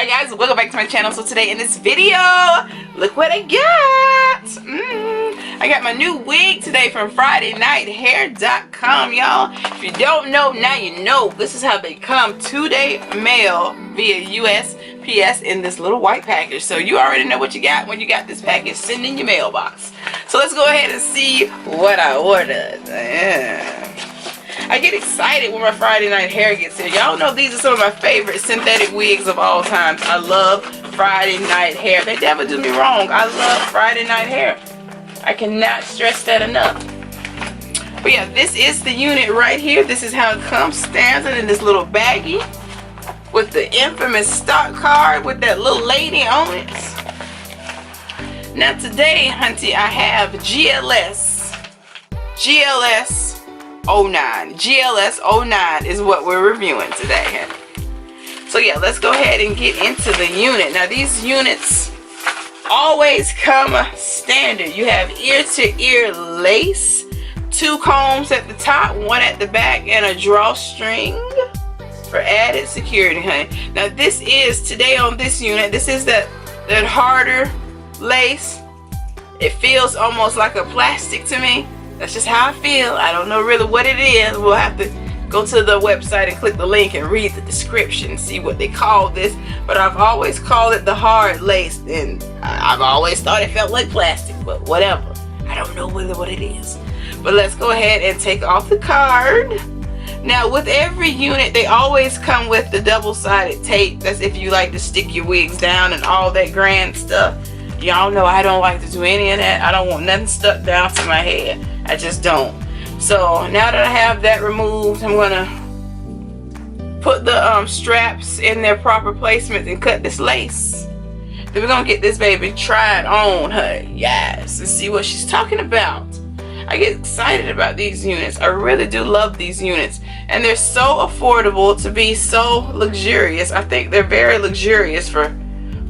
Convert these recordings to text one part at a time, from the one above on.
Alright guys, welcome back to my channel. So today in this video, look what I got. I got my new wig today from FridayNightHair.com, y'all. If you don't know, now you know. This is how they come 2-day mail via USPS in this little white package. So you already know what you got when you got this package sent in your mailbox. So let's go ahead and see what I ordered. I get excited when my Friday night hair gets here. Y'all know these are some of my favorite synthetic wigs of all time. I love Friday night hair. They never do me wrong. I love Friday night hair. I cannot stress that enough. But yeah, this is the unit right here. This is how it comes standard in this little baggie with the infamous stock card with that little lady on it. Now today, hunty, I have GLS09. GLS09 is what we're reviewing today. So yeah, let's go ahead and get into the unit. Now these units always come standard. You have ear-to-ear lace, 2 combs at the top, 1 at the back, and a drawstring for added security, honey. Now this is, today on this unit, this is that harder lace. It feels almost like a plastic to me. That's just how I feel. I don't know really what it is. We'll have to go to the website and click the link and read the description and see what they call this. But I've always called it the hard lace, and I've always thought it felt like plastic, but whatever. I don't know really what it is. But let's go ahead and take off the card. Now with every unit, they always come with the double-sided tape. That's if you like to stick your wigs down and all that grand stuff. Y'all know I don't like to do any of that. I don't want nothing stuck down to my head. I just don't. So now that I have that removed, I'm gonna put the straps in their proper placements and cut this lace. Then we're gonna get this baby tried on her, yes, and see what she's talking about. I get excited about these units. I really do love these units, and they're so affordable to be so luxurious. I think they're very luxurious for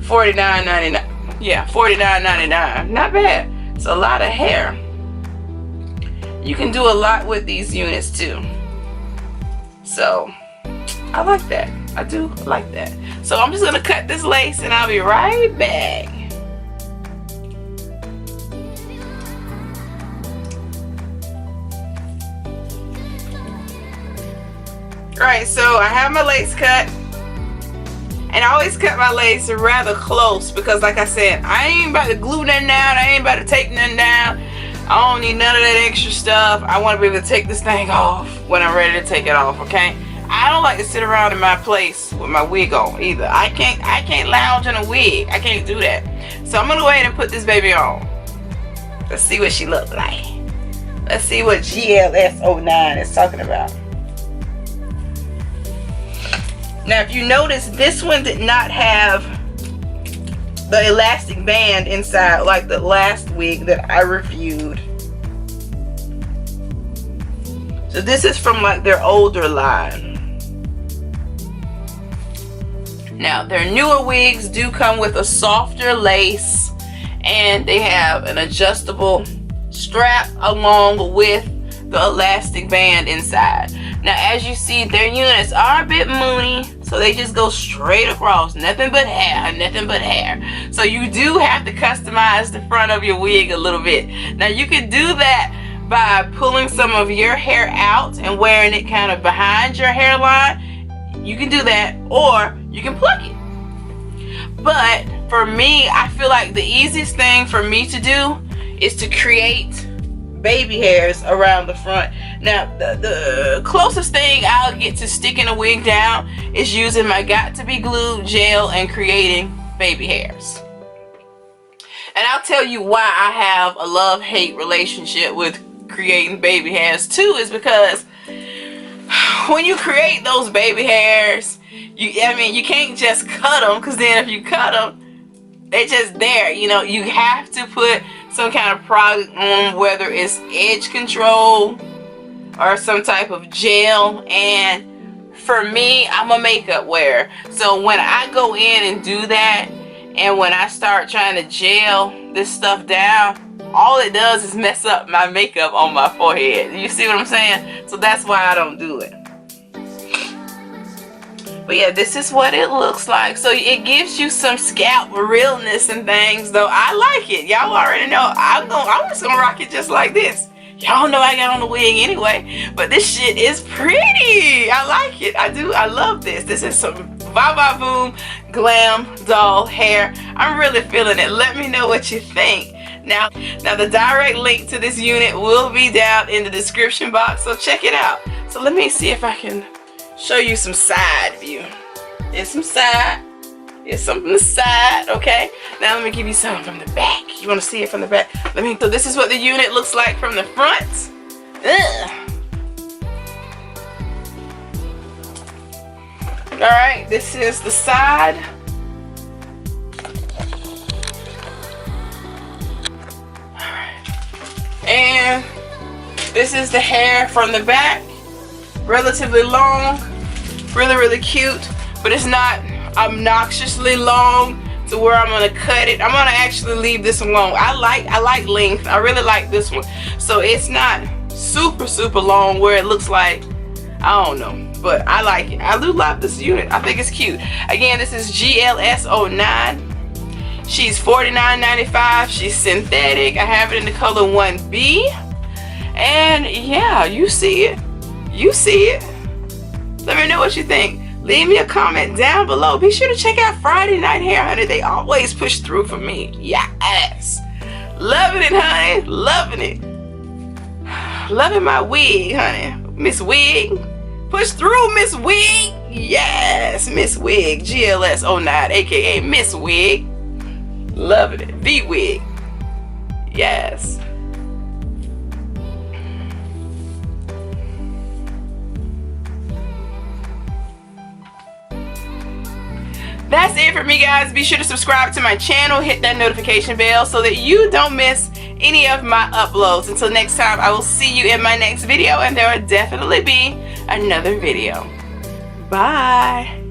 $49.99. Yeah, $49.99. Not bad. It's a lot of hair. You can do a lot with these units too. So I like that. I do like that. So I'm just gonna cut this lace and I'll be right back. Alright, so I have my lace cut. And I always cut my lace rather close because, like I said, I ain't about to glue nothing down. I ain't about to take nothing down. I don't need none of that extra stuff. I want to be able to take this thing off when I'm ready to take it off, okay? I don't like to sit around in my place with my wig on either. I can't lounge in a wig. I can't do that. So I'm going to go ahead and put this baby on. Let's see what she looks like. Let's see what GLS09 is talking about. Now if you notice, this one did not have the elastic band inside like the last wig that I reviewed. So this is from like their older line. Now their newer wigs do come with a softer lace, and they have an adjustable strap along with the elastic band inside. Now as you see, their units are a bit moony, so they just go straight across, nothing but hair, nothing but hair. So you do have to customize the front of your wig a little bit. Now you can do that by pulling some of your hair out and wearing it kind of behind your hairline. You can do that, or you can pluck it. But for me, I feel like the easiest thing for me to do is to create baby hairs around the front. Now the closest thing I'll get to sticking a wig down is using my Got To Be Glued gel and creating baby hairs. And I'll tell you why I have a love-hate relationship with creating baby hairs too, is because when you create those baby hairs, you can't just cut them, because then if you cut them, they're just there. You know, you have to put some kind of product on, whether it's edge control or some type of gel. And for me, I'm a makeup wearer, so when I go in and do that, and when I start trying to gel this stuff down, all it does is mess up my makeup on my forehead. You see what I'm saying? So that's why I don't do it. But yeah, this is what it looks like. So it gives you some scalp realness and things, though. I like it. Y'all already know I'm just gonna rock it just like this. Y'all know I got on the wig anyway, but this shit is pretty. I like it. I do. I love this. This is some Va Voom Glam Doll hair. I'm really feeling it. Let me know what you think. Now the direct link to this unit will be down in the description box, so check it out. So let me see if I can show you some side view. Here's some side. Here's some from the side, okay? Now let me give you some from the back. You want to see it from the back? So this is what the unit looks like from the front. Ugh. Alright, this is the side. Alright. And this is the hair from the back. Relatively long. Really cute. But it's not obnoxiously long to where I'm gonna cut it. I'm gonna actually leave this alone. I like length. I really like this one. So it's not super long where it looks like, I don't know, but I like it. I do love this unit. I think it's cute. Again, this is GLS09. She's $49.95. She's synthetic. I have it in the color 1B. And yeah, you see it. You see it. Let me know what you think. Leave me a comment down below. Be sure to check out Friday Night Hair, honey. They always push through for me. Yes. Loving it, honey. Loving it. Loving my wig, honey. Miss Wig. Push through, Miss Wig. Yes, Miss Wig. GLS09, aka Miss Wig. Loving it. V-Wig. Yes. That's it for me, guys. Be sure to subscribe to my channel, hit that notification bell so that you don't miss any of my uploads. Until next time, I will see you in my next video, and there will definitely be another video. Bye.